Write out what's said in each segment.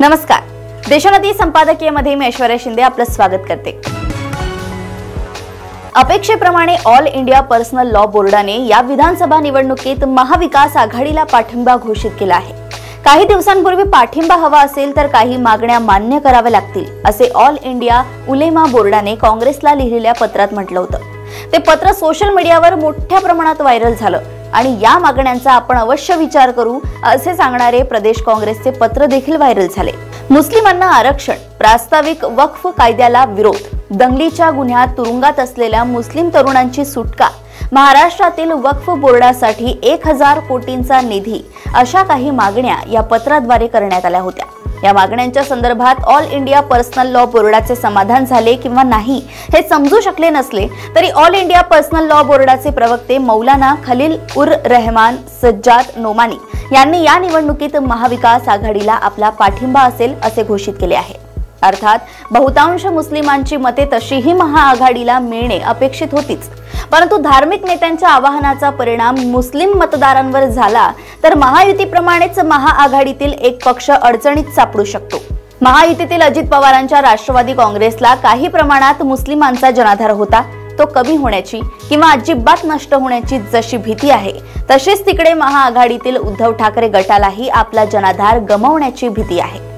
नमस्कार. देशोन्नती संपादकीयमध्ये मी ऐश्वर्या शिंदे आपलं स्वागत करते. अपेक्षेप्रमाणे ऑल इंडिया पर्सनल लॉ बोर्डाने या विधानसभा निवडणुकीत महाविकास आघाडीला पाठिंबा घोषित केला आहे. काही दिवसांपूर्वी पाठिंबा हवा असेल तर काही मागण्या मान्य कराव्या लागतील असे ऑल इंडिया उलेमा बोर्डाने काँग्रेसला लिहिलेल्या पत्रात म्हटलं होतं. ते पत्र सोशल मीडियावर मोठ्या प्रमाणात व्हायरल झालं आणि या मागण्यांचा आपण अवश्य विचार करू असे सांगणारे प्रदेश काँग्रेसचे पत्र देखील व्हायरल झाले. मुस्लिमांना आरक्षण, प्रास्ताविक वक्फ कायद्याला विरोध, दंगलीच्या गुन्ह्यात तुरुंगात असलेल्या मुस्लिम तरुणांची सुटका, महाराष्ट्रातील वक्फ बोर्डासाठी 1000 कोटींचा निधी अशा काही मागण्या या पत्राद्वारे करण्यात आल्या होत्या. या मागण्यांच्या संदर्भात ऑल इंडिया पर्सनल लॉ बोर्डाचे समाधान झाले किंवा नाही हे समजू शकले नसले तरी ऑल इंडिया पर्सनल लॉ बोर्डाचे प्रवक्ते मौलाना खलील उर रहमान सज्जाद नोमानी यांनी या निवडणुकीत महाविकास आघाडीला आपला पाठिंबा असेल असे घोषित केले आहे. अर्थात बहुतांश मुस्लिमांची मते तशीही महाआघाडीला मिळणे अपेक्षित होतीच, परंतु धार्मिक नेत्यांच्या आवाहनाचा परिणाम मुस्लिम मतदारांवर झाला तर महायुतीप्रमाणेच महाआघाडीतील एक पक्ष अडचणीत सापडू शकतो. महायुतीतील अजित पवारांच्या राष्ट्रवादी काँग्रेसला काही प्रमाणात मुस्लिमांचा जनाधार होता, तो कमी होण्याची किंवा अजिबात नष्ट होण्याची जशी भीती आहे तशीच तिकडे महाआघाडीतील उद्धव ठाकरे गटालाही आपला जनाधार गमावण्याची भीती आहे.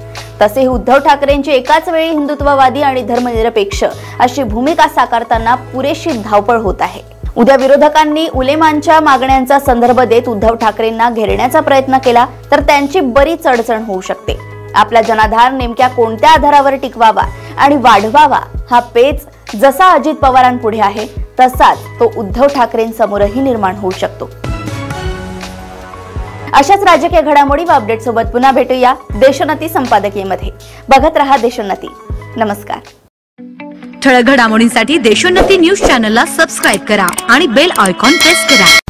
तसेही उद्धव ठाकरेंची एकाच वेळी हिंदुत्ववादी आणि धर्मनिरपेक्ष अशी भूमिका साकारताना पुरेशी धावपळ होत आहे. उद्या विरोधकांनी उलेमांच्या मागण्यांचा संदर्भ देत उद्धव ठाकरेंना घेरण्याचा प्रयत्न केला तर त्यांची बरीच अडचण होऊ शकते. आपला जनाधार नेमक्या कोणत्या आधारावर टिकवावा आणि वाढवावा हा पेच जसा अजित पवारांपुढे आहे तसाच तो उद्धव ठाकरेंसमोरही निर्माण होऊ शकतो. अशाच राजकीय घडामोडी व अपडेट सोबत पुन्हा भेटूया देशोन्नती संपादकीयमध्ये. बघत रहा देशोन्नती. नमस्कार. ठळक घडामोडींसाठी देशोन्नती न्यूज चॅनलला सबस्क्राइब करा आणि बेल आयकॉन प्रेस करा.